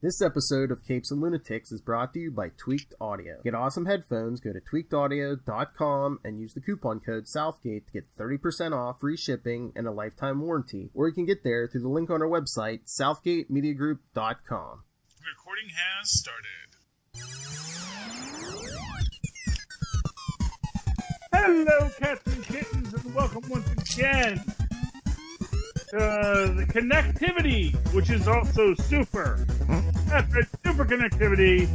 This episode of Capes and Lunatics is brought to you by Tweaked Audio. Get awesome headphones, go to tweakedaudio.com and use the coupon code Southgate to get 30% off, free shipping, and a lifetime warranty. Or you can get there through the link on our website, southgatemediagroup.com. Recording has started. Hello, cats and kittens, and welcome once again to the Connectivity, which is also super. That's right, Superconnectivity,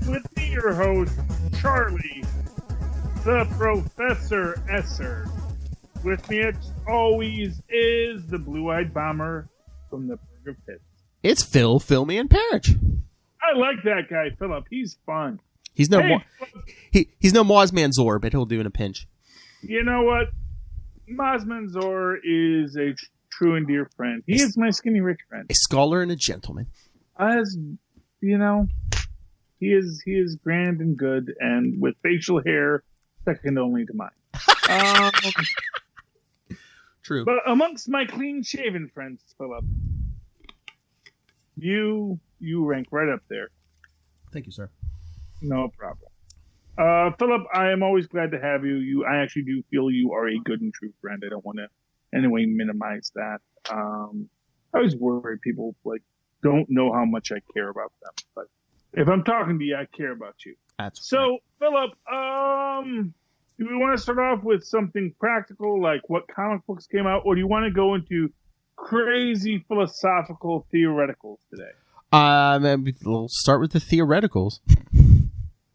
with me, your host, Charlie, the Professor Esser. With me, as always, is the blue-eyed bomber from the Burger Pit. It's Phil, Filmy, and Perich. I like that guy, Philip. He's fun. He's no he's no Mosmanzor, but he'll do in a pinch. You know what? Mosmanzor is a true and dear friend. He is my skinny rich friend. A scholar and a gentleman. As you know, he is grand and good, and with facial hair second only to mine. True. But amongst my clean-shaven friends, Philip, you rank right up there. Thank you, sir. No problem. Philip, I am always glad to have you. I actually do feel you are a good and true friend. I don't want to in any way minimize that. I always worry people don't know how much I care about them. But if I'm talking to you, I care about you. That's so, right. Philip, do we want to start off with something practical, like what comic books came out, or do you want to go into crazy philosophical theoreticals today? We'll start with the theoreticals.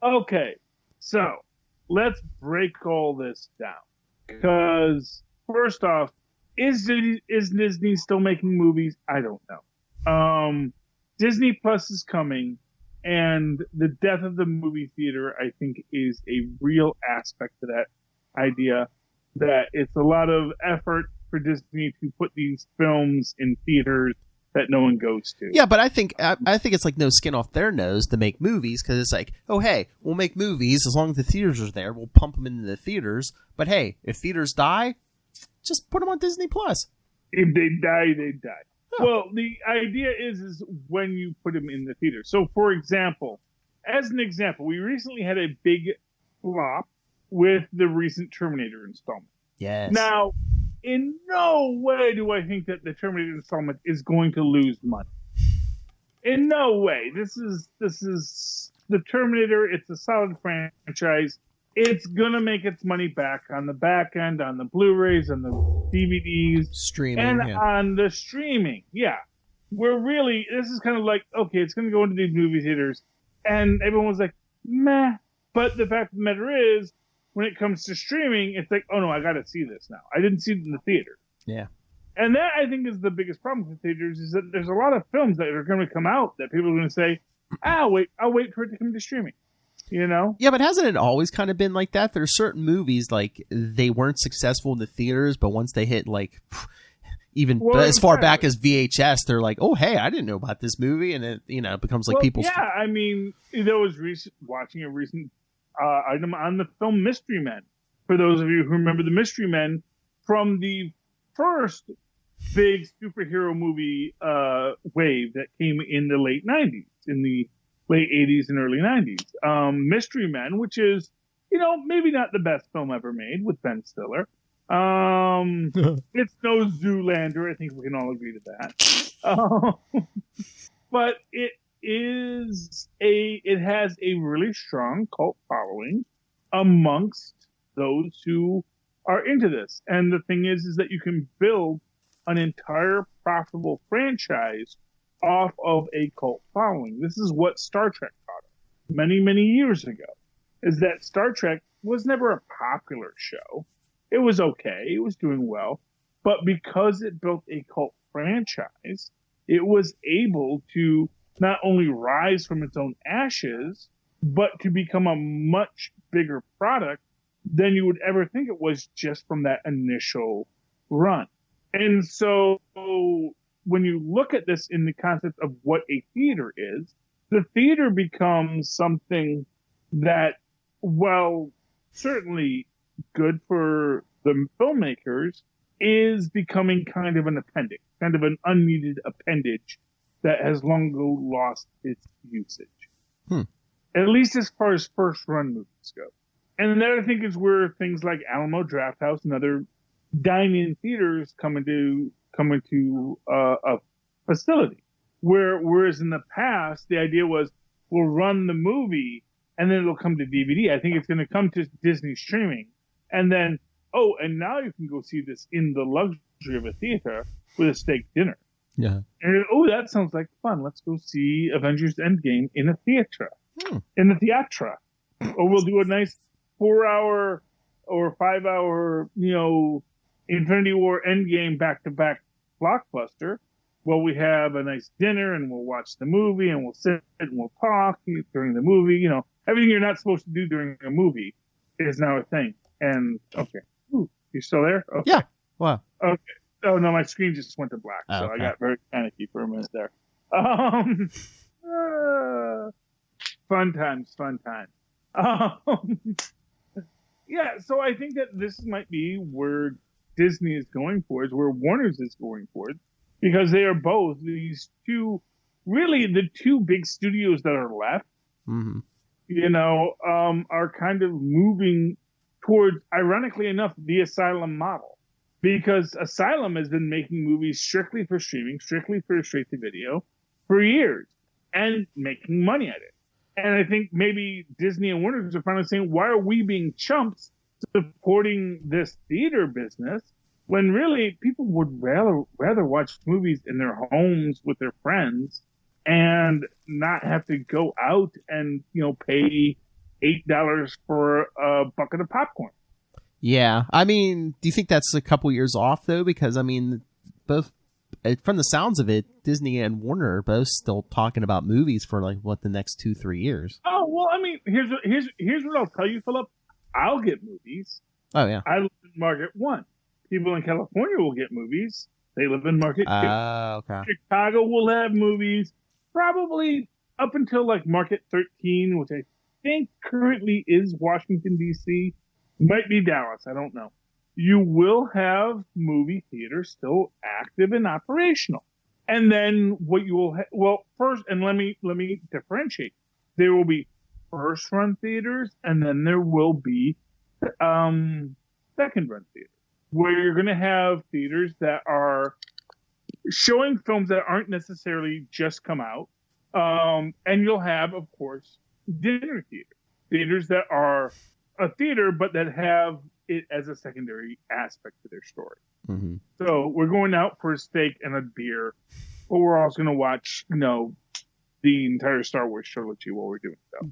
Okay, so let's break all this down. Because first off, is Disney still making movies? I don't know. Disney Plus is coming, and the death of the movie theater, I think, is a real aspect to that idea. That it's a lot of effort for Disney to put these films in theaters that no one goes to. Yeah, but I think it's like no skin off their nose to make movies, because it's like, oh hey, we'll make movies as long as the theaters are there. We'll pump them into the theaters. But hey, if theaters die, just put them on Disney Plus. If they die, they die. Oh. Well, the idea is when you put them in the theater. So, for example, we recently had a big flop with the recent Terminator installment. Yes. Now, in no way do I think that the Terminator installment is going to lose money. In no way. This is the Terminator. It's a solid franchise. It's gonna make its money back on the back end, on the Blu-rays, on the DVDs, streaming, and on the streaming. Yeah, this is kind of like, okay, it's gonna go into these movie theaters, and everyone was like, meh. But the fact of the matter is, when it comes to streaming, it's like, oh no, I gotta see this now. I didn't see it in the theater. Yeah. And that, I think, is the biggest problem with theaters, is that there's a lot of films that are going to come out that people are going to say, I'll wait for it to come to streaming. You know? Yeah, but hasn't it always kind of been like that? There are certain movies, like, they weren't successful in the theaters, but once they hit, like, as far back as VHS, they're like, oh, hey, I didn't know about this movie, and it, it becomes like people's... Yeah, I mean, there was watching a recent item on the film Mystery Men. For those of you who remember the Mystery Men from the first big superhero movie wave that came in the late 90s, in the late 80s and early 90s. Mystery Men, which is, maybe not the best film ever made with Ben Stiller. It's no Zoolander. I think we can all agree to that. But it has a really strong cult following amongst those who are into this. And the thing is that you can build an entire profitable franchise off of a cult following. This is what Star Trek taught us many, many years ago, is that Star Trek was never a popular show. It was okay. It was doing well. But because it built a cult franchise, it was able to not only rise from its own ashes, but to become a much bigger product than you would ever think it was just from that initial run. And so when you look at this in the concept of what a theater is, the theater becomes something that, well, certainly good for the filmmakers, is becoming kind of an appendix, kind of an unneeded appendage that has long ago lost its usage. Hmm. At least as far as first run movies go. And that, I think, is where things like Alamo Drafthouse and other dine-in theaters come into a facility. Whereas in the past, the idea was we'll run the movie and then it'll come to DVD. I think it's going to come to Disney streaming. And then, and now you can go see this in the luxury of a theater with a steak dinner. Yeah. And that sounds like fun. Let's go see Avengers Endgame in a theater. In the theatra. Or we'll do a nice 4-hour or 5-hour, Infinity War Endgame back-to-back blockbuster. Well, we have a nice dinner and we'll watch the movie and we'll sit and we'll talk during the movie. Everything you're not supposed to do during a movie is now a thing. And, okay. Ooh, you still there? Okay. Yeah. Wow. Okay. Oh, no, my screen just went to black, so okay. I got very panicky for a minute there. Fun times. Yeah, so I think that this might be where Disney is going for, is where Warner's is going for, because they are both these two, really the two big studios that are left, are kind of moving towards, ironically enough, the Asylum model. Because Asylum has been making movies strictly for streaming, strictly for straight to video for years and making money at it. And I think maybe Disney and Warner are finally saying, why are we being chumps supporting this theater business when really people would rather watch movies in their homes with their friends and not have to go out and, pay $8 for a bucket of popcorn. Yeah. I mean, do you think that's a couple years off, though? Because, I mean, both, from the sounds of it, Disney and Warner are both still talking about movies for, the next 2-3 years. Oh, well, I mean, here's what I'll tell you, Philip. I'll get movies. Oh, yeah. I live in Market 1. People in California will get movies. They live in Market 2. Okay. Chicago will have movies probably up until, Market 13, which I think currently is Washington, D.C., might be Dallas. I don't know. You will have movie theaters still active and operational. And then what you will first, and let me differentiate. There will be first run theaters, and then there will be second run theaters, where you're going to have theaters that are showing films that aren't necessarily just come out. And you'll have, of course, dinner theaters that are a theater, but that have it as a secondary aspect to their story. Mm-hmm. So we're going out for a steak and a beer, but we're also going to watch, the entire Star Wars trilogy while we're doing so.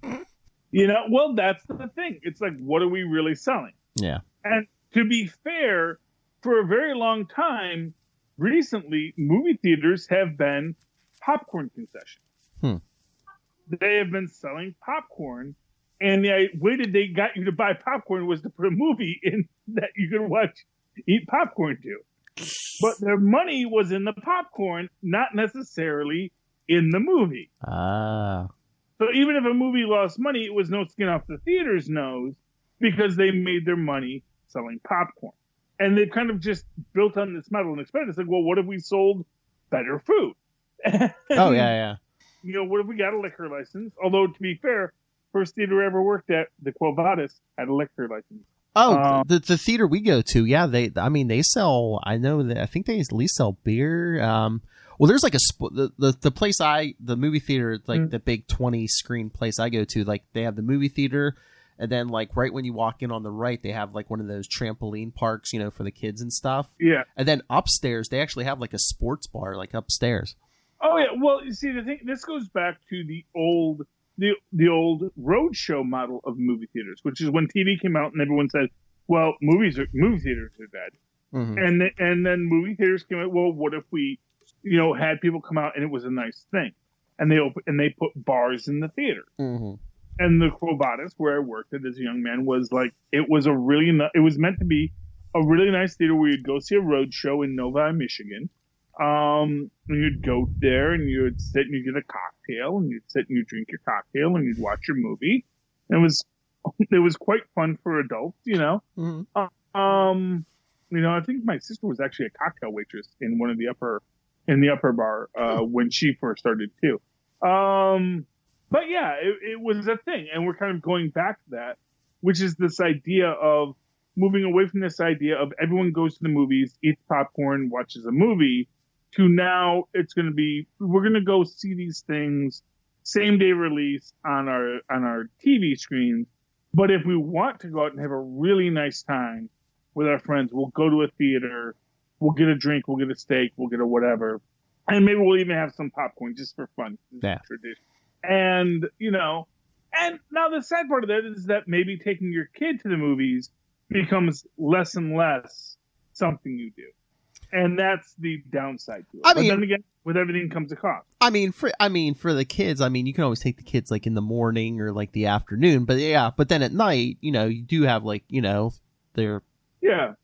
Well, that's the thing. It's like, what are we really selling? Yeah. And to be fair, for a very long time, recently, movie theaters have been popcorn concessions. They have been selling popcorn. And the way that they got you to buy popcorn was to put a movie in that you could eat popcorn to. But their money was in the popcorn, not necessarily in the movie. So even if a movie lost money, it was no skin off the theater's nose because they made their money selling popcorn. And they've kind of just built on this model and expanded. It's like, well, what if we sold better food? Oh, yeah. What if we got a liquor license? Although, to be fair, first theater I ever worked at, the Quill had a liquor license. Oh, the theater we go to, yeah, they sell, I think they at least sell beer. Well, there's the place the movie theater, the big 20 screen place I go to, they have the movie theater, and then right when you walk in on the right, they have one of those trampoline parks, for the kids and stuff. Yeah. And then upstairs, they actually have a sports bar, upstairs. Oh yeah. Well, you see, the thing, this goes back to the old roadshow model of movie theaters, which is when TV came out and everyone said, well, movie theaters are dead. Mm-hmm. And then movie theaters came out, well, what if we, had people come out and it was a nice thing. And they put bars in the theater. Mm-hmm. And the Quovatus, where I worked at as a young man, was it was meant to be a really nice theater where you'd go see a roadshow in Novi, Michigan. And you'd go there and you'd sit and you'd get a cocktail and you'd sit and you'd drink your cocktail and you'd watch your movie. And it was quite fun for adults, Mm-hmm. I think my sister was actually a cocktail waitress in one of the upper in the upper bar when she first started too. But yeah, it was a thing, and we're kind of going back to that, which is this idea of moving away from this idea of everyone goes to the movies, eats popcorn, watches a movie, to now it's going to be, we're going to go see these things same day release on our TV screens. But if we want to go out and have a really nice time with our friends, we'll go to a theater, we'll get a drink, we'll get a steak, we'll get a whatever. And maybe we'll even have some popcorn just for fun. Yeah. Tradition. And, and now the sad part of that is that maybe taking your kid to the movies becomes less and less something you do. And that's the downside to it. But then again, with everything comes a cost. For the kids, you can always take the kids like in the morning or like the afternoon, but then at night, you do have like, their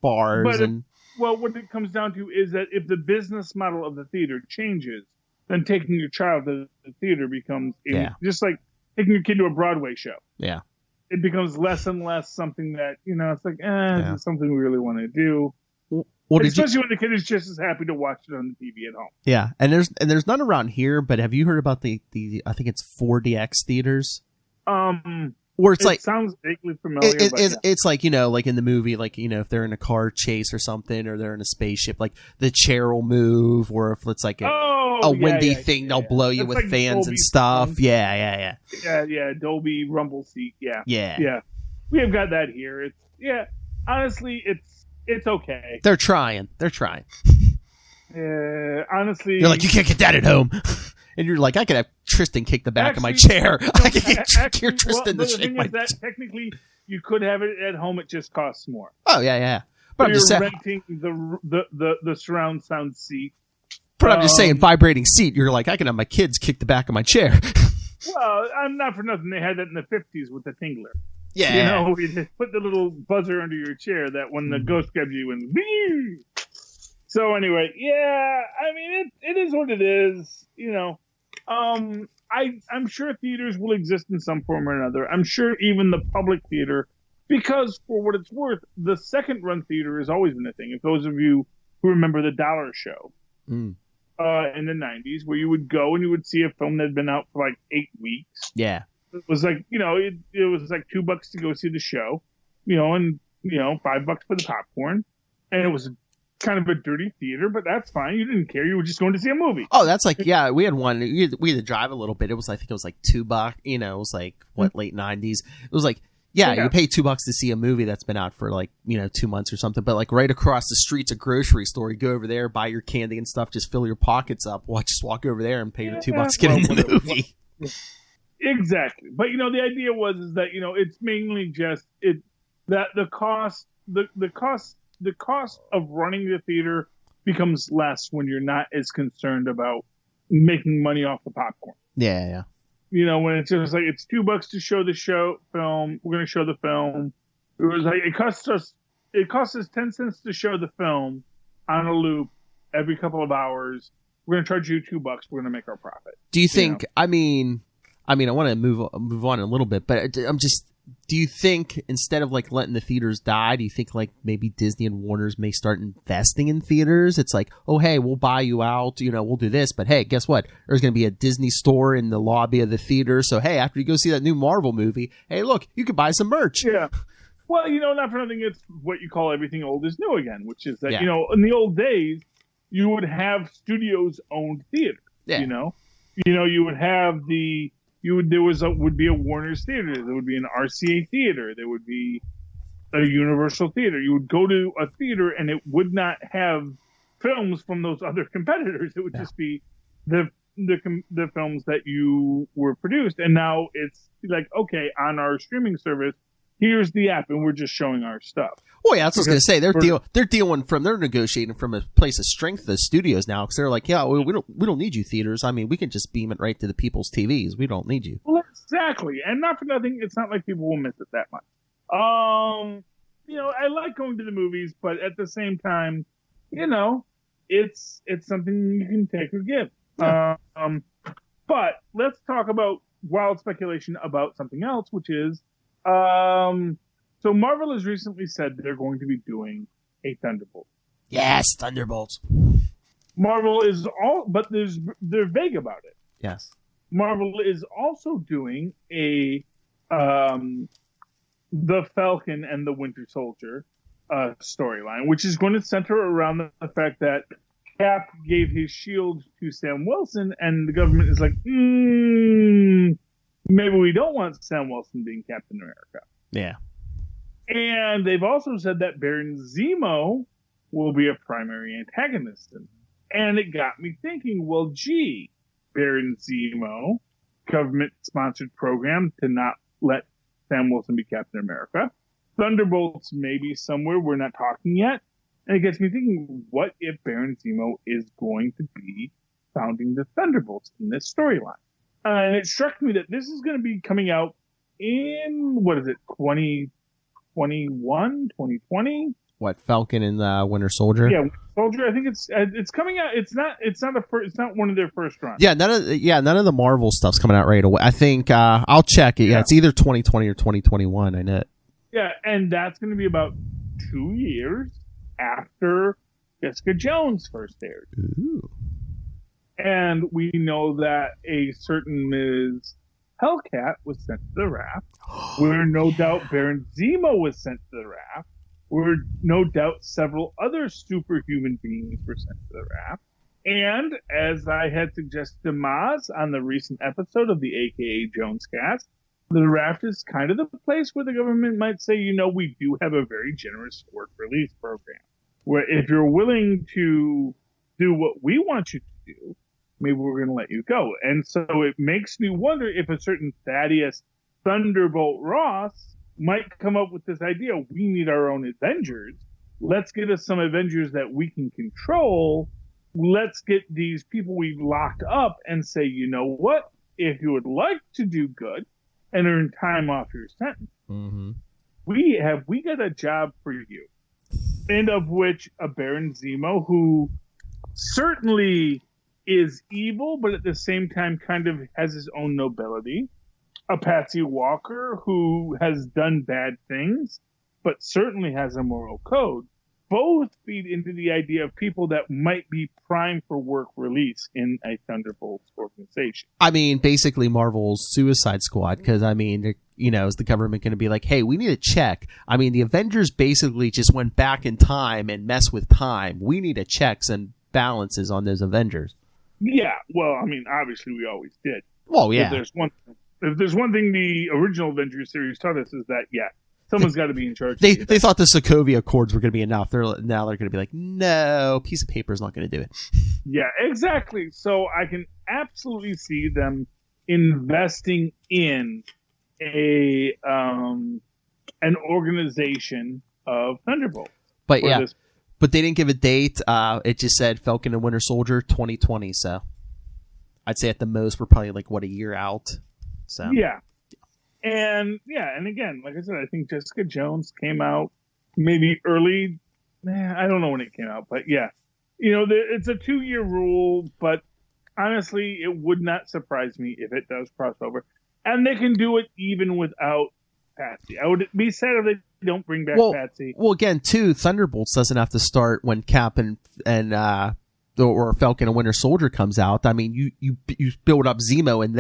bars and. Well, what it comes down to is that if the business model of the theater changes, then taking your child to the theater becomes just like taking your kid to a Broadway show. Yeah. It becomes less and less something that, it's like, this is something we really want to do. Especially when the kid is just as happy to watch it on the TV at home. Yeah. And there's none around here, but have you heard about the I think it's 4DX theaters? Or it's like sounds vaguely familiar. It's like, like in the movie, like, if they're in a car chase or something, or they're in a spaceship, like the chair will move, or if it's like a windy thing, they'll blow you with like fans Dolby and stuff. Thing. Yeah. Yeah. Dolby rumble seat. Yeah. We have got that here. Honestly, it's okay. They're trying. Honestly, you're like, you can't get that at home. And you're like, I could have Tristan kick the back of my chair. I could get Tristan to shake my chair. Technically, you could have it at home. It just costs more. Oh, yeah. But I'm just saying, renting the surround sound seat. But I'm just saying, vibrating seat. You're like, I can have my kids kick the back of my chair. Well, I'm not for nothing. They had that in the 50s with the Tingler. Yeah. You put the little buzzer under your chair that when the ghost grabs you and. So anyway, it is what it is. I'm sure theaters will exist in some form or another. I'm sure even the public theater, because for what it's worth, the second run theater has always been a thing. If those of you who remember the Dollar Show in the 90s, where you would go and you would see a film that had been out for like 8 weeks. Yeah. It was like, it was like $2 to go see the show, and, $5 for the popcorn. And it was kind of a dirty theater, but that's fine. You didn't care. You were just going to see a movie. Oh, that's like, we had one. We had to drive a little bit. I think it was like $2. It was like late 90s. It was like, you pay $2 to see a movie that's been out for like 2 months or something. But like right across the street's a grocery store. You go over there, buy your candy and stuff, just fill your pockets up. Just walk over there and pay your $2 to get in the movie. Exactly. But the idea is that it's mainly just that the cost of running the theater becomes less when you're not as concerned about making money off the popcorn. Yeah. When it's just like, it's $2 to show the film, we're going to show the film. It was like, it costs us 10 cents to show the film on a loop every couple of hours. We're going to charge you $2. We're going to make our profit. Do you think, I want to move on a little bit, but do you think instead of like letting the theaters die, do you think like maybe Disney and Warner's may start investing in theaters? It's like, oh, hey, we'll buy you out, we'll do this, but hey, guess what? There's going to be a Disney store in the lobby of the theater. So, hey, after you go see that new Marvel movie, hey, look, you can buy some merch. Yeah. Well, not for nothing, it's what you call everything old is new again, which is that, in the old days, you would have studios owned theaters, you would have would be a Warner's theater. There would be an RCA theater. There would be a Universal theater. You would go to a theater and it would not have films from those other competitors. It would just be the films that you were produced. And now it's like, okay, on our streaming service, here's the app, and we're just showing our stuff. Oh yeah, that's what I was going to say. They're negotiating from a place of strength. The studios now, because they're like, we don't need you theaters. We can just beam it right to the people's TVs. We don't need you. Well, exactly, and not for nothing, it's not like people will miss it that much. I like going to the movies, but at the same time, it's something you can take or give. Yeah. But let's talk about wild speculation about something else, which is. So Marvel has recently said they're going to be doing a Thunderbolt. Yes, Thunderbolts. Marvel is but they're vague about it. Yes. Marvel is also doing a the Falcon and the Winter Soldier storyline, which is going to center around the fact that Cap gave his shield to Sam Wilson, and the government is like, maybe we don't want Sam Wilson being Captain America. Yeah. And they've also said that Baron Zemo will be a primary antagonist. And it got me thinking, well, gee, Baron Zemo, government-sponsored program to not let Sam Wilson be Captain America. Thunderbolts maybe somewhere, we're not talking yet. And it gets me thinking, what if Baron Zemo is going to be founding the Thunderbolts in this storyline? And it struck me that this is going to be coming out in, 2021, 2020? What, Falcon and Winter Soldier? Yeah, Soldier. I think it's coming out. It's not one of their first runs. Yeah, none of the Marvel stuff's coming out right away. I think I'll check it. Yeah, it's either 2020 or 2021. I know it. Yeah, and that's going to be about 2 years after Jessica Jones first aired. Ooh. And we know that a certain Ms. Hellcat was sent to the raft, where no doubt Baron Zemo was sent to the raft, where no doubt several other superhuman beings were sent to the raft. And as I had suggested to Maz on the recent episode of the AKA Jones cast, the raft is kind of the place where the government might say, we do have a very generous work release program, where if you're willing to do what we want you to do, maybe we're going to let you go. And so it makes me wonder if a certain Thaddeus Thunderbolt Ross might come up with this idea. We need our own Avengers. Let's get us some Avengers that we can control. Let's get these people we've locked up and say, you know what? If you would like to do good and earn time off your sentence, we got a job for you. And of which a Baron Zemo, who certainly is evil, but at the same time kind of has his own nobility. A Patsy Walker, who has done bad things, but certainly has a moral code. Both feed into the idea of people that might be primed for work release in a Thunderbolts organization. I mean, basically Marvel's Suicide Squad, because, is the government going to be like, hey, we need a check? I mean, the Avengers basically just went back in time and messed with time. We need a checks and balances on those Avengers. Yeah, well, obviously we always did. Well, yeah. If there's one thing the original Avengers series taught us is that, someone's got to be in charge. They thought the Sokovia Accords were going to be enough. Now they're going to be like, no, piece of paper is not going to do it. Yeah, exactly. So I can absolutely see them investing in an organization of Thunderbolts. But but they didn't give a date. It just said Falcon and Winter Soldier 2020. So I'd say at the most we're probably a year out. So yeah. And again, like I said, I think Jessica Jones came out maybe early. I don't know when it came out, but yeah. It's a 2-year rule, but honestly, it would not surprise me if it does cross over. And they can do it even without Patsy. I would be sad if they don't bring back Patsy. Well, again, too, Thunderbolts doesn't have to start when Cap and or Falcon and Winter Soldier comes out. I mean, you build up Zemo, and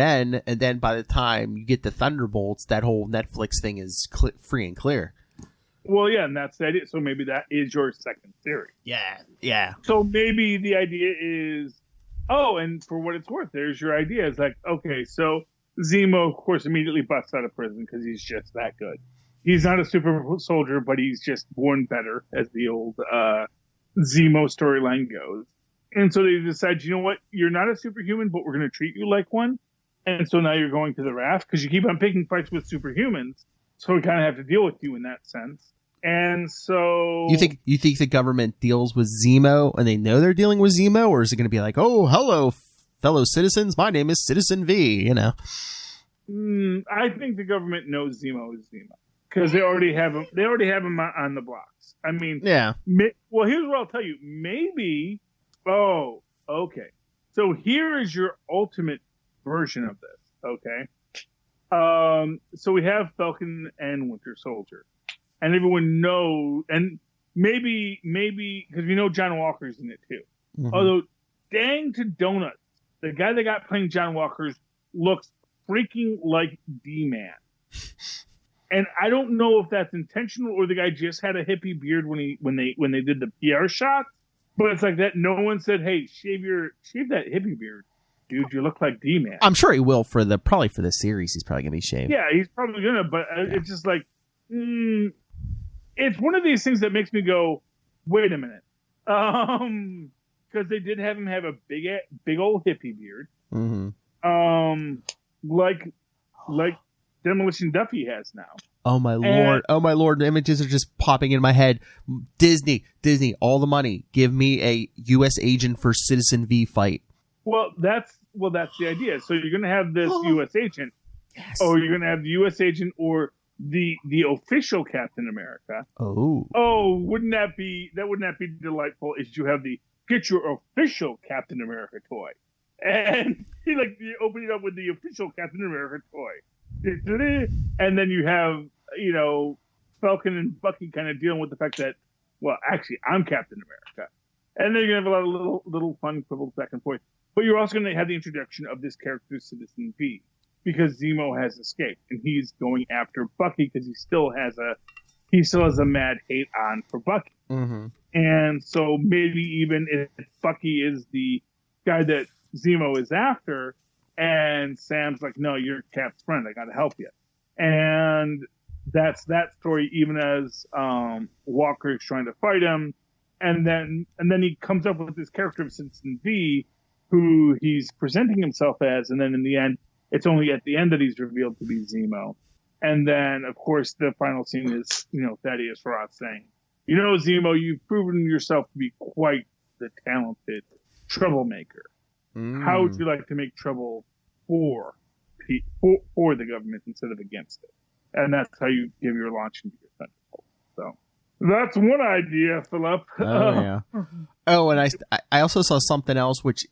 then by the time you get to Thunderbolts, that whole Netflix thing is free and clear. Well, yeah, and that's the idea. So maybe that is your second theory. Yeah. So maybe the idea is, and for what it's worth, there's your idea. It's like, okay, so Zemo, of course, immediately busts out of prison because he's just that good. He's not a super soldier, but he's just born better, as the old Zemo storyline goes. And so they decide, you know what? You're not a superhuman, but we're going to treat you like one. And so now you're going to the raft because you keep on picking fights with superhumans. So we kind of have to deal with you in that sense. And so you think the government deals with Zemo and they know they're dealing with Zemo, or is it going to be like, oh, hello, fellow citizens, my name is Citizen V, I think the government knows Zemo is Zemo because they already have him. They already have him on the blocks. Yeah. Well, here's what I'll tell you. Maybe. Oh, okay. So here is your ultimate version of this. Okay. So we have Falcon and Winter Soldier, and everyone knows, and maybe because we know John Walker's in it too. Mm-hmm. Although dang to donuts, the guy that got playing John Walker's looks freaking like D-Man. And I don't know if that's intentional or the guy just had a hippie beard when they did the PR shots. But it's like that. No one said, "Hey, shave that hippie beard, dude. You look like D-Man." I'm sure he will probably for the series. He's probably gonna be shaved. Yeah, he's probably gonna. But it's just like, it's one of these things that makes me go, "Wait a minute," because they did have him have a big old hippie beard, like Demolition Duffy has now. Oh my lord! Oh my lord! Images are just popping in my head. Disney, all the money. Give me a U.S. agent for Citizen V fight. Well, that's the idea. So you're going to have this U.S. agent, yes. Or you're going to have the U.S. agent or the official Captain America. Wouldn't that be delightful? Is you have the get your official Captain America toy, and you open it up with the official Captain America toy. And then you have, Falcon and Bucky kind of dealing with the fact that, well, actually, I'm Captain America. And then you're going to have a lot of little fun quibbles back and forth. But you're also going to have the introduction of this character, Citizen V, because Zemo has escaped. And he's going after Bucky because he still has a mad hate on for Bucky. Mm-hmm. And so maybe even if Bucky is the guy that Zemo is after, and Sam's like, no, you're Cap's friend. I got to help you. And that's that story, even as Walker is trying to fight him. And then he comes up with this character of Citizen V, who he's presenting himself as. And then in the end, it's only at the end that he's revealed to be Zemo. And then, of course, the final scene is, Thaddeus Ross saying, Zemo, you've proven yourself to be quite the talented troublemaker. How would you like to make trouble for the government instead of against it? And that's how you give your launch into your Thunderbolts. So that's one idea, Philip. Oh yeah. Oh, and I also saw something else, which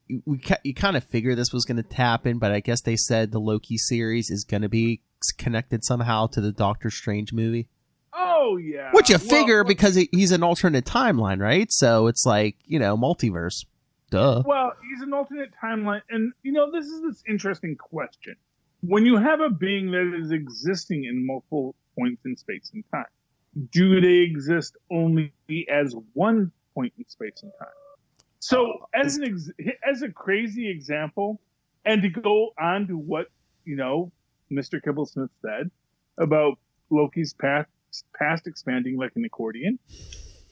you kind of figure this was going to happen, but I guess they said the Loki series is going to be connected somehow to the Doctor Strange movie. Oh yeah. Which you figure because he's an alternate timeline, right? So it's like multiverse. Duh. Well, he's an alternate timeline. And, this is this interesting question. When you have a being that is existing in multiple points in space and time, do they exist only as one point in space and time? So as a crazy example, and to go on to what, Mr. Kibblesmith said about Loki's past expanding like an accordion,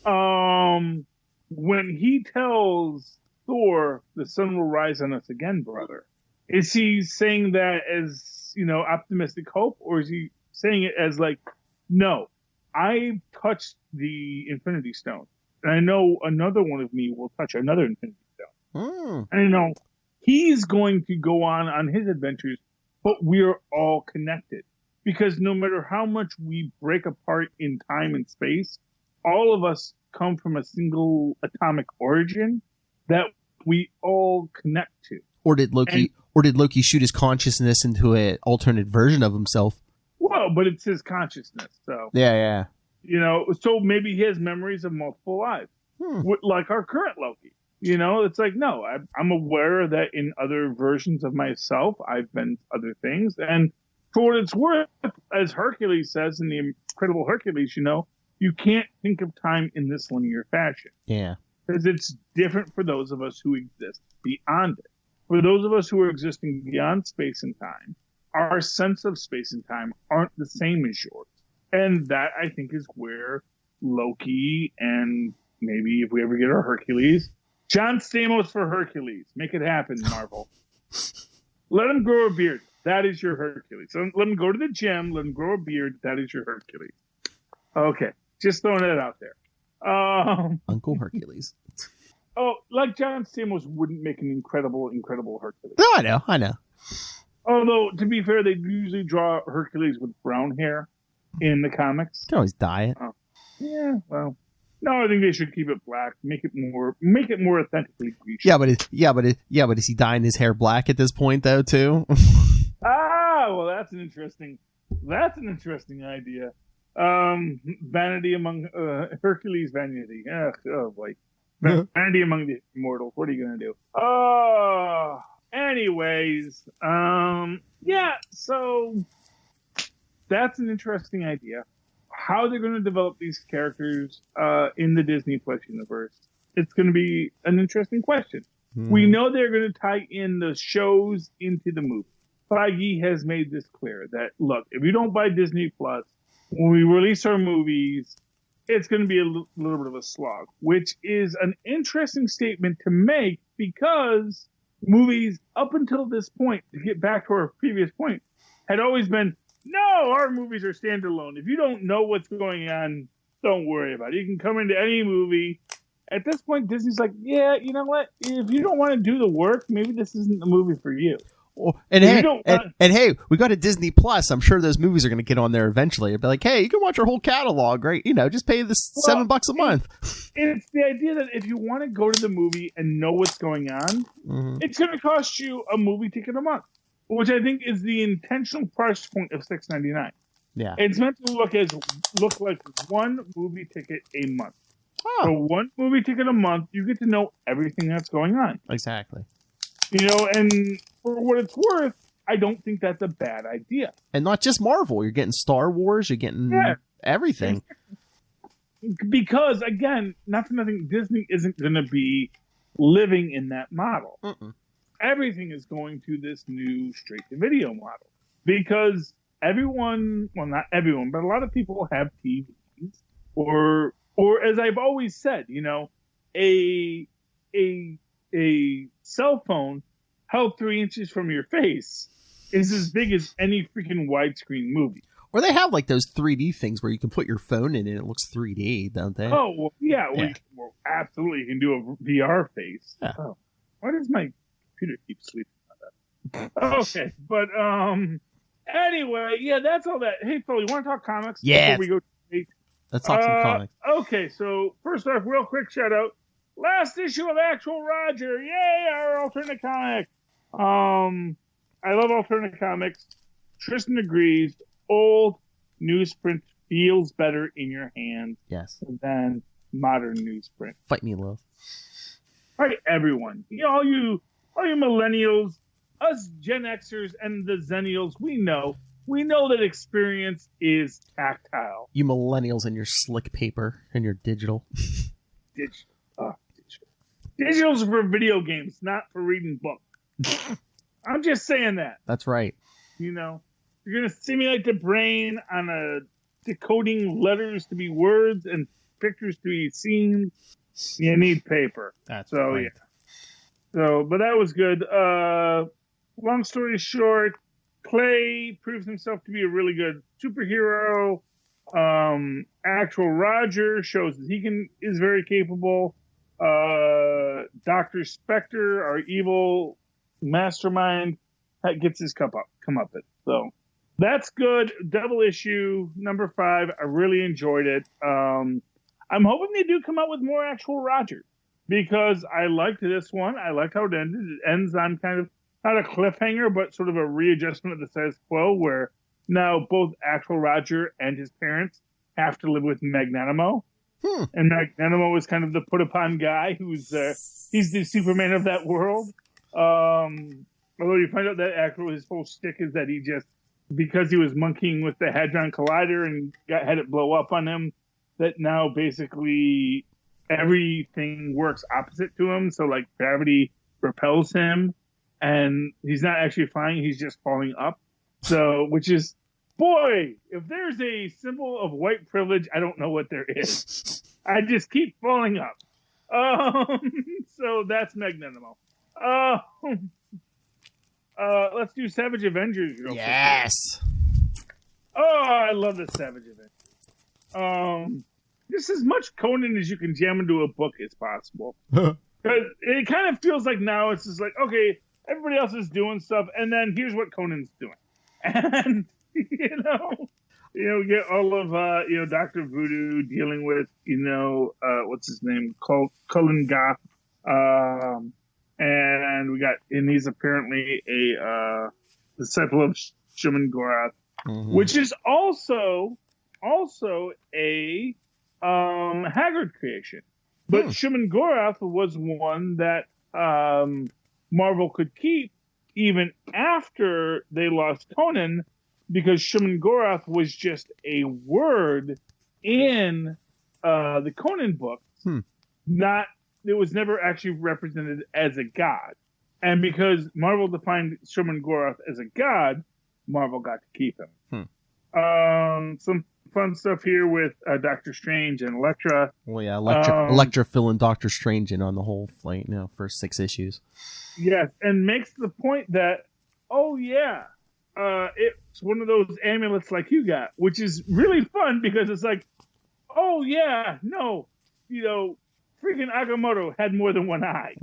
when he tells Thor, the sun will rise on us again, brother. Is he saying that as, optimistic hope, or is he saying it as like, no, I touched the Infinity Stone, and I know another one of me will touch another Infinity Stone. And he's going to go on his adventures, but we're all connected. Because no matter how much we break apart in time and space, all of us come from a single atomic origin that we all connect to. Or did Loki shoot his consciousness into an alternate version of himself? Well, but it's his consciousness, so yeah. So maybe he has memories of multiple lives, like our current Loki. It's like, no, I'm aware that in other versions of myself, I've been other things, and for what it's worth, as Hercules says in the Incredible Hercules, you can't think of time in this linear fashion. Yeah. Because it's different for those of us who exist beyond it. For those of us who are existing beyond space and time, our sense of space and time aren't the same as yours. And that, I think, is where Loki and maybe if we ever get our Hercules, John Stamos for Hercules. Make it happen, Marvel. Let him grow a beard. That is your Hercules. So let him go to the gym. Let him grow a beard. That is your Hercules. Okay. Just throwing that out there. Uncle Hercules. Oh, like John Stamos wouldn't make an incredible Hercules. No, I know. Although, to be fair, they usually draw Hercules with brown hair in the comics. You can always dye it. Yeah, well, no, I think they should keep it black. Make it more authentically Grecian. Yeah, but is he dyeing his hair black at this point though too? Well, that's an interesting idea. Vanity among Hercules vanity. Oh boy. Vanity among the immortals. What are you going to do? Anyways, yeah, so that's an interesting idea. How they're going to develop these characters in the Disney Plus universe, it's going to be an interesting question. We know they're going to tie in the shows into the movie. Feige has made this clear that, look, if you don't buy Disney Plus, when we release our movies, it's going to be a little bit of a slog, which is an interesting statement to make because movies up until this point, to get back to our previous point, had always been, no, our movies are standalone. If you don't know what's going on, don't worry about it. You can come into any movie. At this point, Disney's like, yeah, you know what? If you don't want to do the work, maybe this isn't the movie for you. Oh, and hey, we got a Disney Plus. I'm sure those movies are going to get on there eventually. It'll be like, hey, you can watch our whole catalog, right? You know, just pay this $7 a month. It's the idea that if you want to go to the movie and know what's going on, it's going to cost you a movie ticket a month, which I think is the intentional price point of $6.99. Yeah, it's meant to look like one movie ticket a month. Oh. So one movie ticket a month, you get to know everything that's going on. Exactly. You know, and for what it's worth, I don't think that's a bad idea. And not just Marvel. You're getting Star Wars. You're getting everything. Because, again, not for nothing, Disney isn't going to be living in that model. Everything is going to this new straight-to-video model. Because everyone, well, not everyone, but a lot of people have TVs or as I've always said, you know, a cell phone held 3 inches from your face is as big as any freaking widescreen movie. Or they have like those 3D things where you can put your phone in and it looks 3D, don't they? Oh, well, yeah. Well, absolutely. You can do a VR face. Yeah. Oh, why does my computer keep sleeping on that? Okay. But anyway, yeah, that's all that. Hey, Phil, you want to talk comics? Yeah. Before we go to let's talk some comics. Okay, so first off, real quick shout out. Last issue of Actual Roger. Yay, our alternate comic. I love alternate comics. Tristan agrees. Old newsprint feels better in your hands than modern newsprint. Fight me, love. All right, everyone. All you millennials, us Gen Xers, and the Zennials, we know that experience is tactile. You millennials and your slick paper and your digital. Digital's for video games, not for reading books. I'm just saying that. That's right. You know, you're going to simulate the brain on decoding letters to be words and pictures to be scenes. You need paper. That's so, right. Yeah. So, but that was good. Long story short, Clay proves himself to be a really good superhero. Actual Roger shows that he is very capable. Dr. Spectre, our evil mastermind, gets his comeuppance. So that's good. Double issue number 5. I really enjoyed it. I'm hoping they do come out with more Actual Roger because I liked this one. I liked how it ended. It ends on kind of not a cliffhanger, but sort of a readjustment of the status quo where now both Actual Roger and his parents have to live with Magnanimo. And Magnanimo is kind of the put-upon guy who's he's the Superman of that world. Although you find out that his whole shtick is that he just, because he was monkeying with the Hadron Collider and had it blow up on him, that now basically everything works opposite to him. So like gravity repels him and he's not actually flying, he's just falling up. So, which is, boy, if there's a symbol of white privilege, I don't know what there is. I just keep falling up. So that's Magnanimo. Let's do Savage Avengers. Yes. Oh, I love the Savage Avengers. Just as much Conan as you can jam into a book as possible. Because it kind of feels like now it's just like, okay, everybody else is doing stuff, and then here's what Conan's doing. And, we get all of, Dr. Voodoo dealing with, what's his name? Cullen Goth. And he's apparently a disciple of Shaman Gorath, which is also a Haggard creation. But Shumengorath was one that Marvel could keep even after they lost Conan, because Shumengorath was just a word in the Conan books. It was never actually represented as a god. And because Marvel defined Shumengorath as a god, Marvel got to keep him. Some fun stuff here with Doctor Strange and Elektra. Well, yeah, Elektra filling Doctor Strange in on the whole first 6 issues. Yes, and makes the point that, it's one of those amulets like you got, which is really fun because it's like, freaking Agamotto had more than one eye.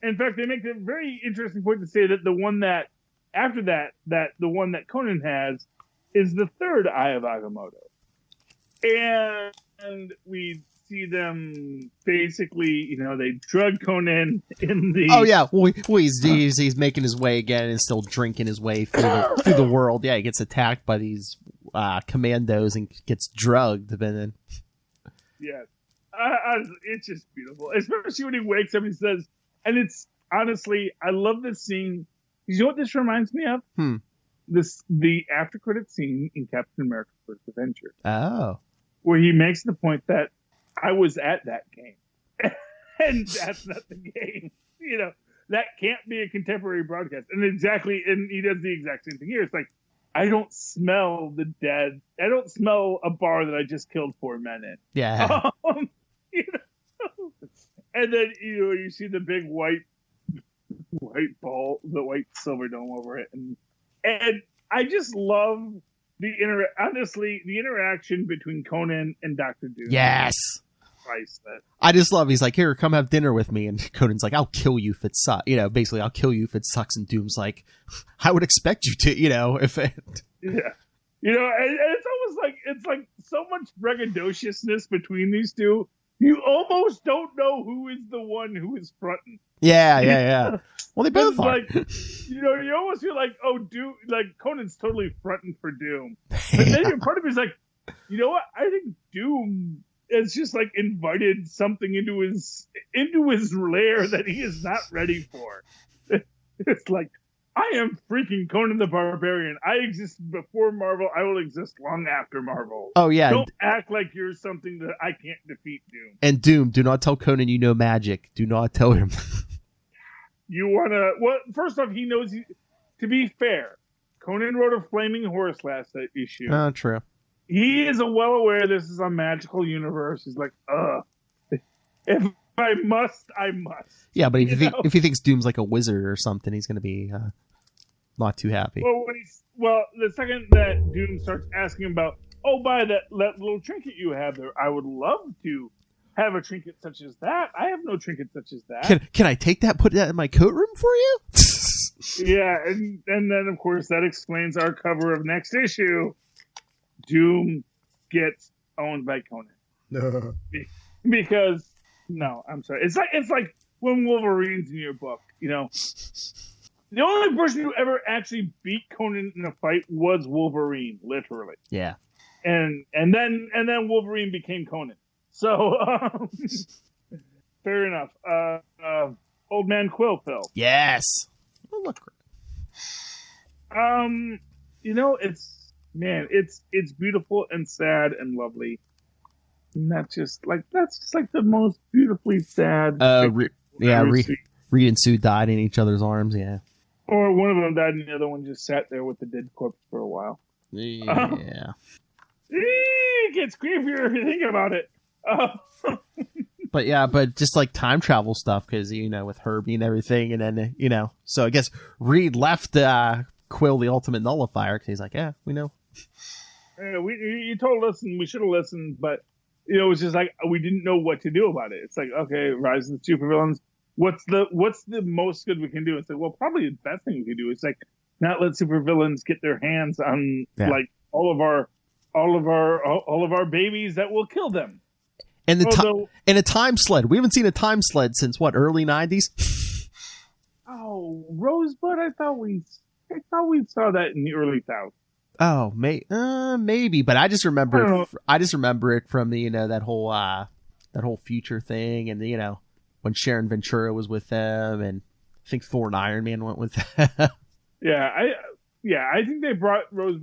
In fact, they make a very interesting point to say that the one that, after that the one that Conan has is the third eye of Agamotto. And we see them basically, they drug Conan in the... Oh, yeah. Well, he's making his way again and still drinking his way through the world. Yeah, he gets attacked by these commandos and gets drugged. But then... Yes. It's just beautiful. Especially when he wakes up and he says... And it's, honestly, I love this scene. You know what this reminds me of? The after credit scene in Captain America: First Avenger. Oh. Where he makes the point that I was at that game. And that's not the game. That can't be a contemporary broadcast. And he does the exact same thing here. It's like, I don't smell the dead. I don't smell a bar that I just killed 4 men in. Yeah. And then, you see the big white ball, the white silver dome over it. And I just love the interaction between Conan and Dr. Doom. Yes. I just love, he's like, here, come have dinner with me. And Conan's like, I'll kill you if it sucks. Basically, I'll kill you if it sucks. And Doom's like, I would expect you to, if it... Yeah. And it's almost like, it's like so much braggadociousness between these two. You almost don't know who is the one who is fronting. Yeah. Well, they both are. Like, you almost feel like, Doom, like Conan's totally fronting for Doom. But then part of me is like, you know what? I think Doom has just like invited something into his lair that he is not ready for. It's like, I am freaking Conan the Barbarian. I exist before Marvel. I will exist long after Marvel. Oh, yeah. Don't act like you're something that I can't defeat, Doom. And Doom, do not tell Conan you know magic. Do not tell him. You want to... Well, first off, he knows... To be fair, Conan rode a flaming horse last issue. Oh, true. He is well aware this is a magical universe. He's like, if I must, I must. Yeah, but if he thinks Doom's like a wizard or something, he's going to be not too happy. Well, the second that Doom starts asking about, buy that little trinket you have there, I would love to have a trinket such as that. I have no trinket such as that. Can I take that, put that in my coat room for you? Yeah, and then, of course, that explains our cover of next issue. Doom gets owned by Conan. Because... No, I'm sorry. It's like when Wolverine's in your book, The only person who ever actually beat Conan in a fight was Wolverine, literally. Yeah. And then Wolverine became Conan. So fair enough. Old Man Quill, Phil. Yes. Oh, look. It's beautiful and sad and lovely. And that's just like the most beautifully sad. Reed and Sue died in each other's arms. Yeah. Or one of them died, and the other one just sat there with the dead corpse for a while. Yeah. It gets creepier if you think about it. But just like time travel stuff, because with Herbie and everything, and then so I guess Reed left Quill the Ultimate Nullifier because he's like, yeah, we know. You told us, and we should have listened, but. It was just like we didn't know what to do about it. It's like, okay, Rise of the Supervillains. What's the most good we can do? It's like, well, probably the best thing we can do is like not let supervillains get their hands on like all of our babies that will kill them. And a time sled. We haven't seen a time sled since what, early 90s? Oh, Rosebud. I thought we saw that in the early 2000s. Oh, maybe, but I just remember it from the that whole that whole future thing, and when Sharon Ventura was with them, and I think Thor and Iron Man went with them. I think they brought Rose.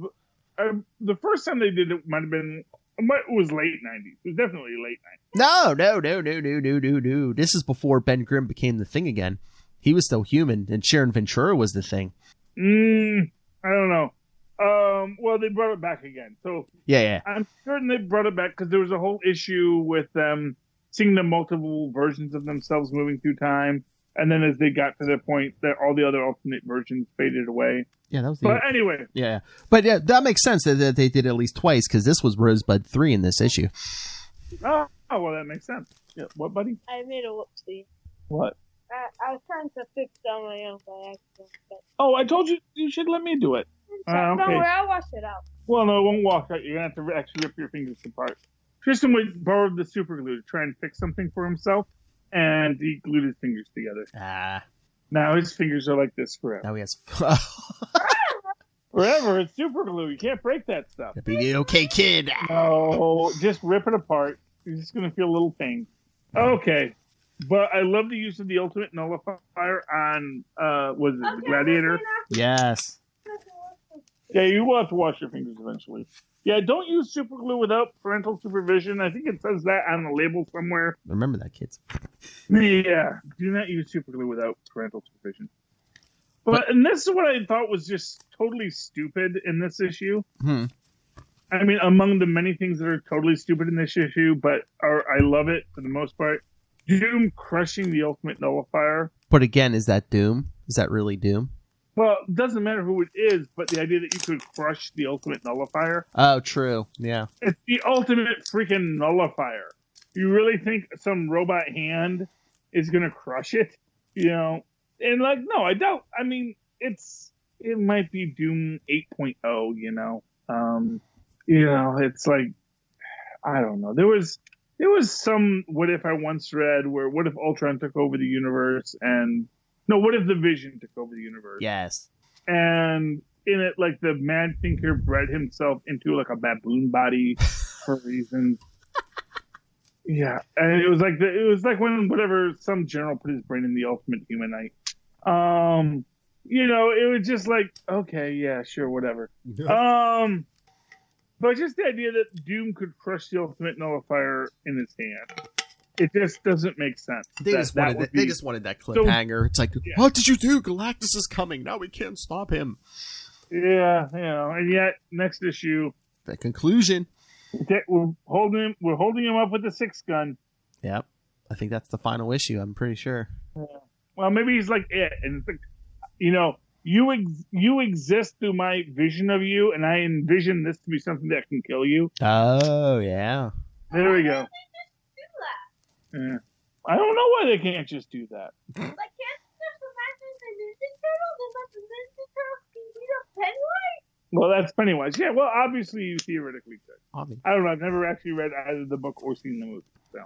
The first time they did it might have been. It was late 90s. It was definitely late 90s. No. This is before Ben Grimm became the Thing again. He was still human, and Sharon Ventura was the Thing. I don't know. Well, they brought it back again. So yeah. I'm certain they brought it back because there was a whole issue with them seeing the multiple versions of themselves moving through time. And then as they got to the point that all the other alternate versions faded away. Yeah, that was But anyway. Yeah. But yeah, that makes sense that they did at least twice, because this was Rosebud 3 in this issue. Oh, well, that makes sense. Yeah. What, buddy? I made a whoopsie. What? I was trying to fix it on my own by accident. But... Oh, I told you you should let me do it. Okay. Don't worry, I'll wash it out. Well, no, it won't wash out. You're going to have to actually rip your fingers apart. Tristan borrowed the super glue to try and fix something for himself, and he glued his fingers together. Now his fingers are like this forever. Now he has... Forever, it's super glue. You can't break that stuff. Be the okay kid. No, just rip it apart. You're just going to feel a little pain. Okay. But I love the use of the ultimate nullifier on, the Gladiator? Yes. Yeah, you will have to wash your fingers eventually. Yeah, don't use super glue without parental supervision. I think it says that on the label somewhere. Remember that, kids. Yeah, do not use super glue without parental supervision. And this is what I thought was just totally stupid in this issue. I mean, among the many things that are totally stupid in this issue, but I love it for the most part. Doom crushing the ultimate nullifier. But again, is that Doom? Is that really Doom? Well, it doesn't matter who it is, but the idea that you could crush the ultimate nullifier. Oh, true. Yeah. It's the ultimate freaking nullifier. You really think some robot hand is going to crush it? And no, I don't. I mean, it might be Doom 8.0, it's like, I don't know. There was some What If I once read where what if Ultron took over the universe what if the Vision took over the universe? Yes. And in it, like, the Mad Thinker bred himself into, like, a baboon body for reasons. Yeah. And it was like when some general put his brain in the Ultimate Humanite. It was just like, okay, yeah, sure, whatever. But just the idea that Doom could crush the ultimate nullifier in his hand, it just doesn't make sense. They just wanted that cliffhanger. It's like, what did you do? Galactus is coming. Now we can't stop him. Yeah, and yet next issue, the conclusion. We're holding him up with the 6-gun. Yep, I think that's the final issue. I'm pretty sure. Yeah. Well, maybe he's like it, and it's like, you exist through my vision of you, and I envision this to be something that can kill you. Oh yeah. There we go. Yeah. I don't know why they can't just do that. Like, can't just imagine the Ninja Turtles and let the Ninja Turtles can beat up Pennywise? Well, that's Pennywise. Yeah, well, obviously you theoretically could. Obviously. I don't know. I've never actually read either the book or seen the movie. So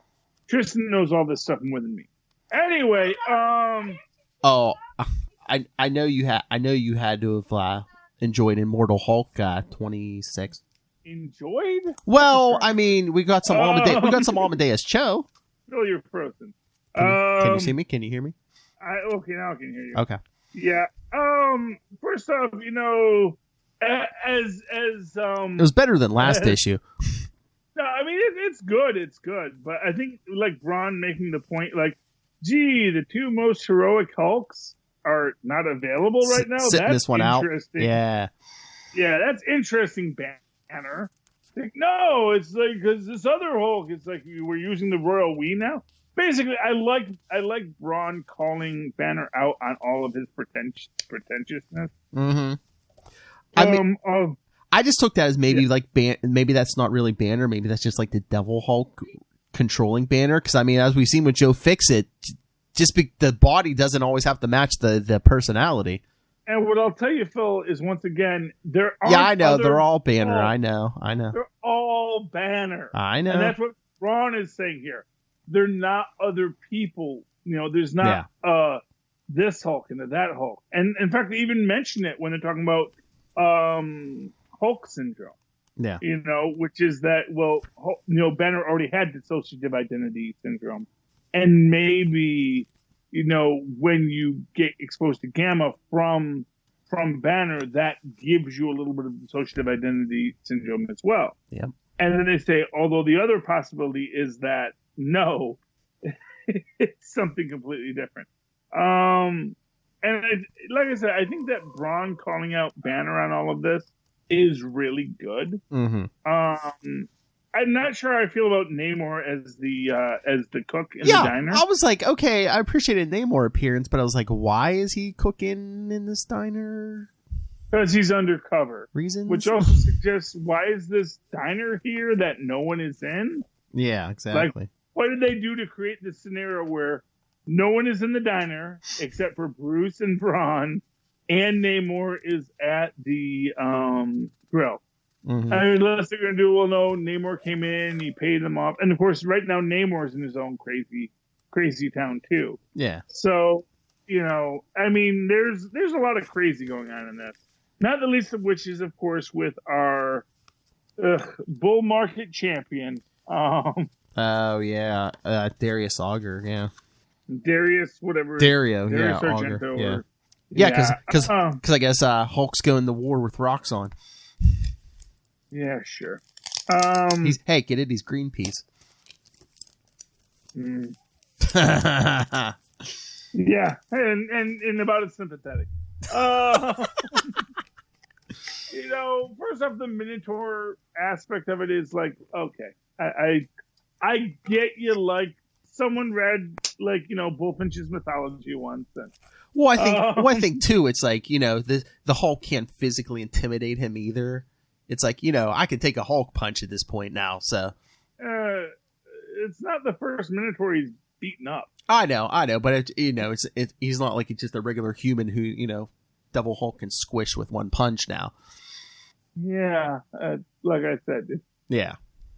Tristan knows all this stuff more than me. Anyway, Oh, I know you had to have enjoyed Immortal Hulk 26. Enjoyed? Well, I mean, we got some Amadeus Cho. Still, you're frozen. Can you see me? Can you hear me? Okay, now I can hear you. Okay. Yeah. First off, it was better than last issue. No, I mean it's good. It's good, but I think like Braun making the point, like, gee, the two most heroic Hulks are not available right now. Sitting this one out. Yeah, that's interesting, Banner. Like, no, it's like because this other Hulk, it's like we're using the royal we now. Basically, I like Braun calling Banner out on all of his pretentiousness. Mm-hmm. I mean, I just took that as maybe maybe that's not really Banner. Maybe that's just like the Devil Hulk controlling Banner. Because I mean, as we've seen with Joe Fixit, the body doesn't always have to match the personality. And what I'll tell you, Phil, is once again, there are I know they're all Banner. I know. They're all Banner. I know. And that's what Ron is saying here. They're not other people. There's not this Hulk and that Hulk. And in fact, they even mention it when they're talking about Hulk syndrome. Yeah. Which is that, Banner already had dissociative identity syndrome. And maybe, when you get exposed to Gamma from Banner, that gives you a little bit of dissociative identity syndrome as well. Yeah. And then they say, although the other possibility is that, no, it's something completely different. Like I said, I think that Braun calling out Banner on all of this is really good. Mm-hmm. I'm not sure how I feel about Namor as the cook in the diner. I was like, okay, I appreciated Namor appearance, but I was like, why is he cooking in this diner? Because he's undercover. Reasons? Which also suggests, why is this diner here that no one is in? Yeah, exactly. Like, what did they do to create this scenario where no one is in the diner except for Bruce and Braun, and Namor is at the grill? Mm-hmm. I mean, unless they're going to do, Namor came in, he paid them off. And of course, right now, Namor's in his own crazy town, too. Yeah. So, there's a lot of crazy going on in this. Not the least of which is, of course, with our bull market champion. Oh, yeah. Darius Augur, yeah. Darius, whatever. Darius Argento, Augur, yeah. Because I guess Hulk's going to war with Roxxon. Yeah, sure. He's get it? He's Greenpeace. Yeah, and about as sympathetic. First off, the Minotaur aspect of it is like, okay, I get you, like, someone read, like, Bullfinch's mythology once. And, I think too, it's like, the Hulk can't physically intimidate him either. It's like, I could take a Hulk punch at this point now, so. It's not the first Minotaur he's beaten up. I know, but he's not like it's just a regular human who, Devil Hulk can squish with one punch now. Yeah, like I said. Yeah.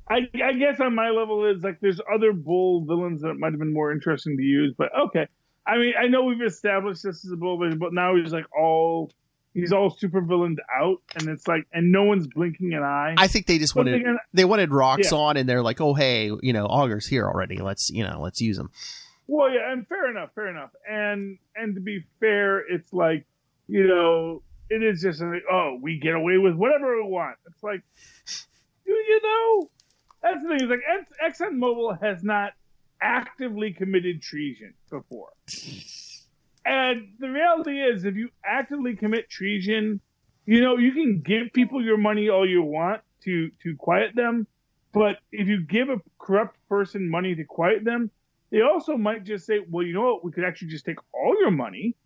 I guess on my level is like there's other bull villains that might have been more interesting to use, but okay. I mean, I know we've established this as a bull villain, but now he's all super villained out, and it's like, and no one's blinking an eye. I think they just wanted Roxxon, and they're like, oh hey, Augur's here already. Let's use him. Well, yeah, and fair enough. And to be fair, it's like, it is just like, oh, we get away with whatever we want. It's like, that's the thing. It's like ExxonMobil has not actively committed treason before. And the reality is, if you actively commit treason, you can give people your money all you want to quiet them. But if you give a corrupt person money to quiet them, they also might just say, well, you know what? We could actually just take all your money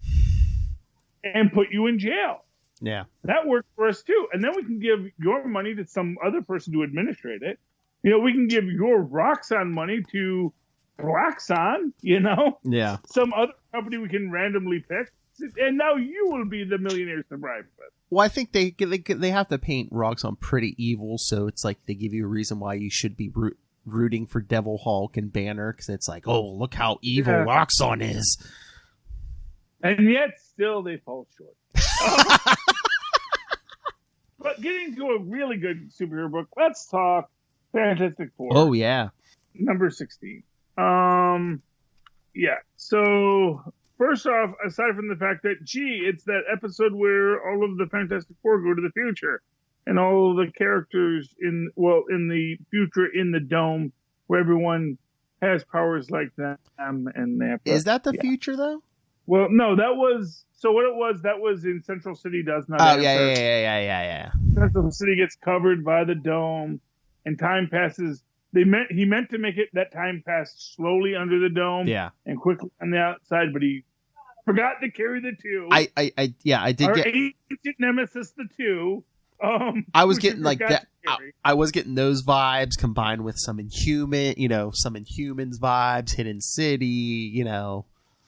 and put you in jail. Yeah. That works for us too. And then we can give your money to some other person to administrate it. We can give your Roxxon money to Roxxon, Yeah. Some other company we can randomly pick. And now you will be the millionaires to bribe with. Well, I think they have to paint Roxxon pretty evil, so it's like they give you a reason why you should be rooting for Devil Hulk and Banner, because it's like, oh, look how evil Roxxon is. And yet, still, they fall short. But getting to a really good superhero book, let's talk Fantastic Four. Oh, yeah. Number 16. Yeah. So, first off, aside from the fact that, it's that episode where all of the Fantastic Four go to the future. And all of the characters in the future in the dome, where everyone has powers like them. And they have Is that the future, though? Well, no, that was... So what it was, that was in Central City does not. Oh, yeah. Central City gets covered by the dome, and time passes. He meant to make it that time pass slowly under the dome, and quickly on the outside, but he forgot to carry the two. I did Our get ancient nemesis, the two. I was getting like that. I was getting those vibes combined with some Inhumans vibes, Hidden City,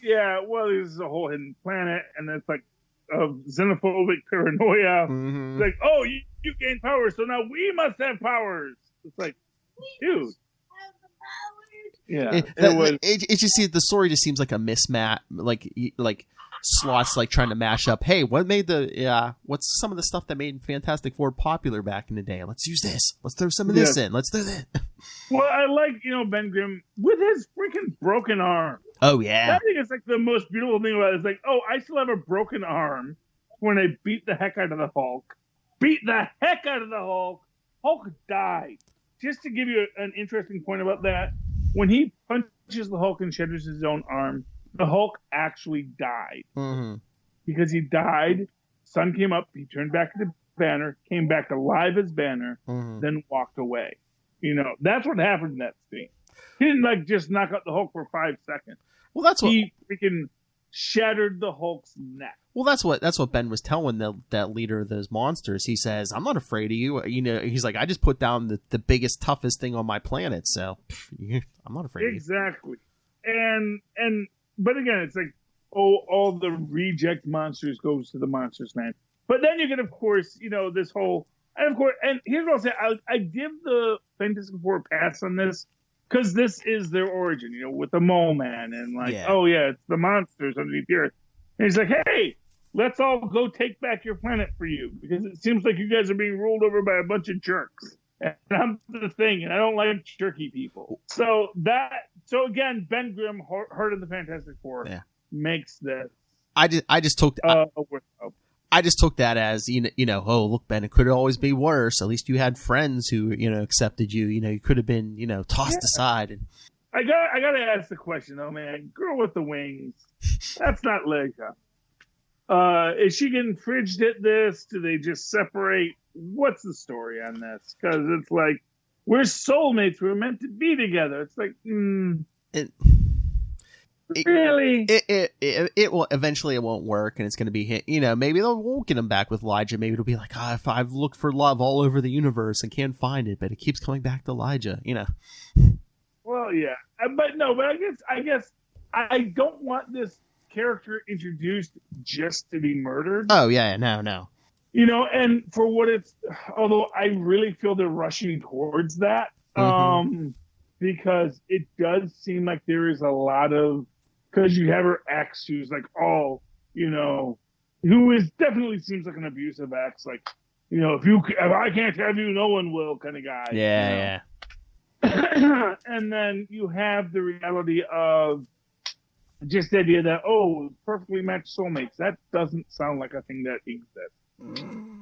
Yeah, well, this is a whole hidden planet, and it's like xenophobic paranoia. Mm-hmm. It's like, oh, you gain powers, so now we must have powers. It's like, dude. Yeah, it just seems the story just seems like a mismatch. Like Slott's like trying to mash up. Hey, what's some of the stuff that made Fantastic Four popular back in the day? Let's use this. Let's throw some of this in. Let's do that. Well, I like, Ben Grimm with his freaking broken arm. Oh yeah. I think it's like the most beautiful thing about it. It's like, oh, I still have a broken arm when I beat the heck out of the Hulk. Beat the heck out of the Hulk. Hulk died. Just to give you an interesting point about that, when he punches the Hulk and shatters his own arm, the Hulk actually died. Mm-hmm. Because he died, sun came up, he turned back to Banner, came back alive as Banner, then walked away. That's what happened in that scene. He didn't just knock out the Hulk for 5 seconds. Well, that's what he freaking shattered the Hulk's neck. Well, that's what Ben was telling that leader of those monsters. He says, "I'm not afraid of you." He's like, "I just put down the biggest, toughest thing on my planet, so I'm not afraid of you." Exactly. But again, it's like, all the reject monsters goes to the monsters land. But then you get, of course, this whole, and of course, and here's what I'll say: I give the Fantastic Four a pass on this. Because this is their origin, with the Mole Man and it's the monsters underneath the earth. And he's like, hey, let's all go take back your planet for you. Because it seems like you guys are being ruled over by a bunch of jerks. And I'm the thing, and I don't like jerky people. So again, Ben Grimm, heart of the Fantastic Four, makes this. I just took that as, oh, look, Ben, it could always be worse. At least you had friends who, accepted you. You could have been, tossed aside. And I got to ask the question, though, man. Girl with the wings, that's not Leica. Is she getting fridged at this? Do they just separate? What's the story on this? Because it's like, we're soulmates. We're meant to be together. It's like, really? It will eventually. It won't work, and it's going to be maybe they won't get him back with Elijah. Maybe it'll be like, if I've looked for love all over the universe and can't find it, but it keeps coming back to Elijah. Well, yeah, but I guess I don't want this character introduced just to be murdered. Oh yeah, no. And for what it's, although I really feel they're rushing towards that, because it does seem like there is a lot of. Because you have her ex, who's like, who is definitely seems like an abusive ex, like, if I can't have you, no one will, kind of guy. Yeah. And then you have the reality of just the idea that perfectly matched soulmates. That doesn't sound like a thing that exists.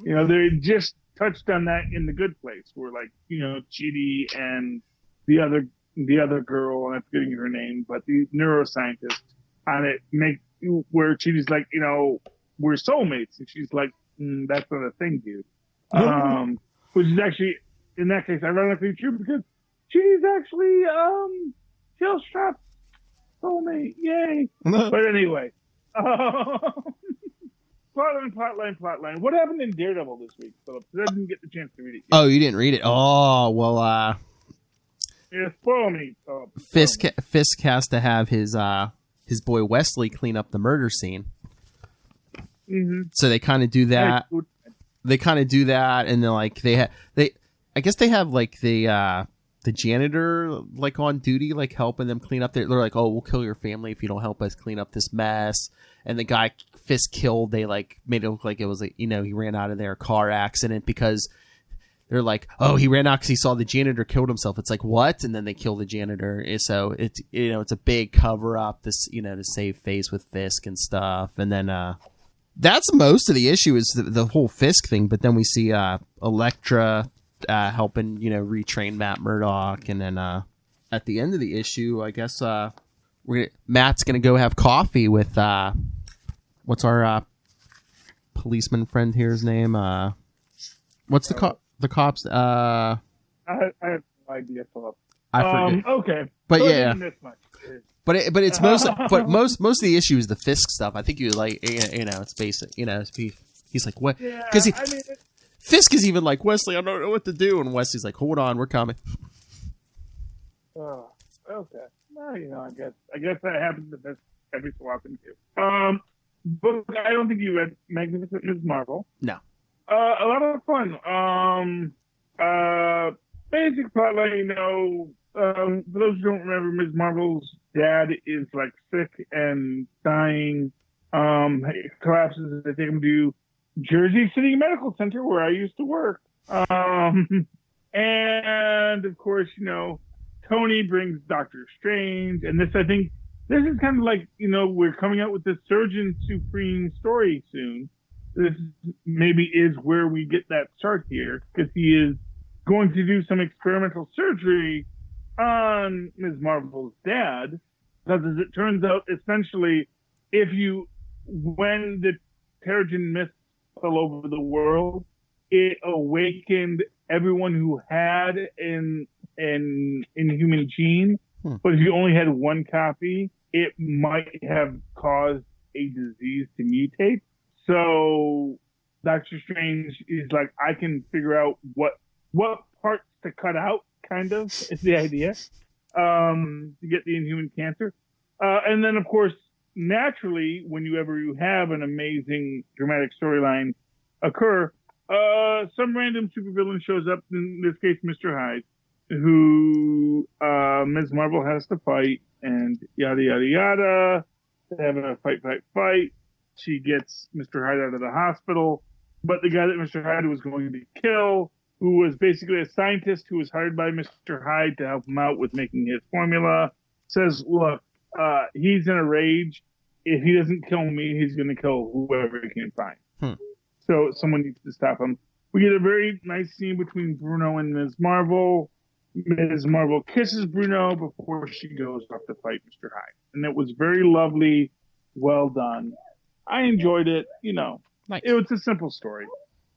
They just touched on that in The Good Place, where Chidi and the other girl, and I'm forgetting her name, but the neuroscientist on it where Chidi's like, we're soulmates. And she's like, that's not a thing, dude. Which is actually, in that case, ironically true, because Chidi's actually, shell-strapped soulmate. Yay. But anyway. Plotline. What happened in Daredevil this week, Philip? I didn't get the chance to read it yet. Oh, you didn't read it? Oh, well, yeah, spoil me. Fisk has to have his boy Wesley clean up the murder scene. Mm-hmm. So they kind of do that. And then I guess they have the janitor on duty, helping them clean up they're like, oh, we'll kill your family if you don't help us clean up this mess. And the guy Fisk killed, they made it look like it was he ran out of their car accident, because they're like, oh, he ran out because he saw the janitor killed himself. It's like, what? And then they kill the janitor. So it's it's a big cover up, this to save face with Fisk and stuff. And then that's most of the issue is the whole Fisk thing. But then we see Elektra helping retrain Matt Murdock, and then at the end of the issue, I guess Matt's gonna go have coffee with what's our policeman friend here's name? What's the cops? I have no idea, Philip. I forget. Okay, but yeah. But it's most of the issue is the Fisk stuff. I think it's basic. He's like, what? Because Fisk is even like, Wesley, I don't know what to do, and Wesley's like, hold on, we're coming. Oh, okay. Well, I guess that happens to Fisk every so often too. Book. I don't think you read Magnificent Ms. Marvel. No. A lot of fun. Basic plotline, for those who don't remember, Ms. Marvel's dad is sick and dying, It collapses. They take him to Jersey City Medical Center, where I used to work. And of course, Tony brings Doctor Strange, and I think this is kind of like, we're coming out with the Surgeon Supreme story soon. This maybe is where we get that start here, because he is going to do some experimental surgery on Ms. Marvel's dad. Because as it turns out, essentially, when the Terrigen mist fell over the world, it awakened everyone who had an Inhuman gene. But if you only had one copy, it might have caused a disease to mutate. So Doctor Strange is like, I can figure out what parts to cut out, kind of, is the idea, to get the Inhuman cancer. And then, of course, naturally, whenever you have an amazing dramatic storyline occur, some random supervillain shows up, in this case, Mr. Hyde, who Ms. Marvel has to fight, and yada, yada, yada. They have a fight. She gets Mr. Hyde out of the hospital, but the guy that Mr. Hyde was going to kill, who was basically a scientist who was hired by Mr. Hyde to help him out with making his formula, says, look, he's in a rage. If he doesn't kill me, he's going to kill whoever he can find. So someone needs to stop him. We get a very nice scene between Bruno and Ms. Marvel. Ms. Marvel kisses Bruno before she goes off to fight Mr. Hyde. And it was very lovely, well done. I enjoyed it. Nice. It was a simple story,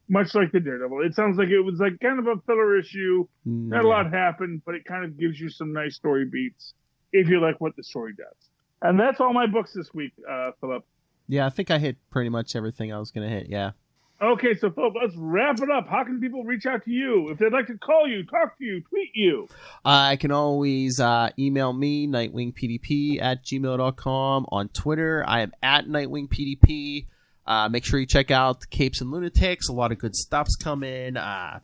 much like the Daredevil. It sounds like it was like kind of a filler issue. Not a lot happened, but it kind of gives you some nice story beats if you like what the story does. And that's all my books this week, Philip. Yeah, I think I hit pretty much everything I was going to hit, yeah. Okay, so Philip, let's wrap it up. How can people reach out to you? If they'd like to call you, talk to you, tweet you? I can always email me, nightwingpdp@gmail.com. On Twitter, I am at nightwingpdp. Make sure you check out Capes and Lunatics. A lot of good stuff's coming. At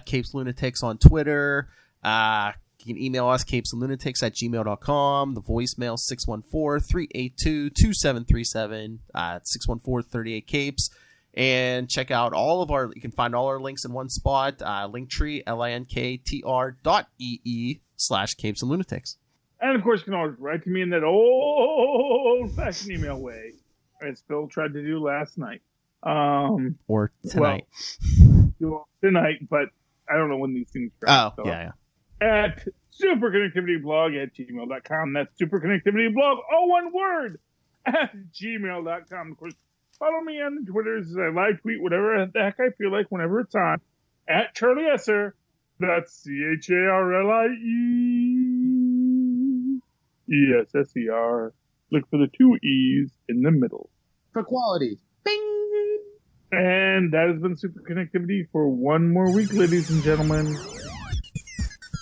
Capes Lunatics on Twitter. You can email us, capesandlunatics@gmail.com. The voicemail, 614-382-2737. 614-38-CAPES. And check out you can find all our links in one spot, Linktree, linktr.ee/Capes and Lunatics. And of course, you can always write to me in that old-fashioned email way, as Phil tried to do last night. Or tonight. Well, tonight, but I don't know when these things drop. Yeah. At superconnectivityblog@gmail.com. That's superconnectivityblog, all one word, at gmail.com. Of course, follow me on the Twitters. I live tweet whatever the heck I feel like whenever it's on. At Charlie Esser. That's CharlieEsser. Look for the 2 E's in the middle. For quality. Bing! And that has been Super Connectivity for one more week, ladies and gentlemen.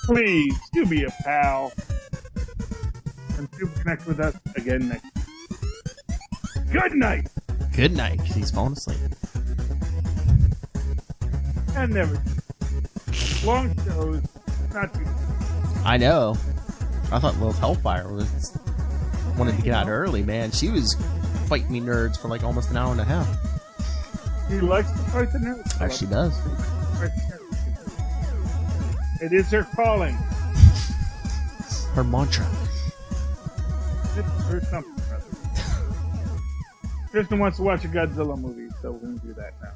Please do be a pal. And Super Connect with us again next week. Good night! Good night, because he's falling asleep. And never. Long shows, not too. I know. I thought Lilith Hellfire wanted to get out early, man. She was fighting me nerds for like almost an hour and a half. She likes to fight the nerds. Oh, she does. It is her calling. Her mantra. It's her something, brother. Kristen wants to watch a Godzilla movie, so we're going to do that now.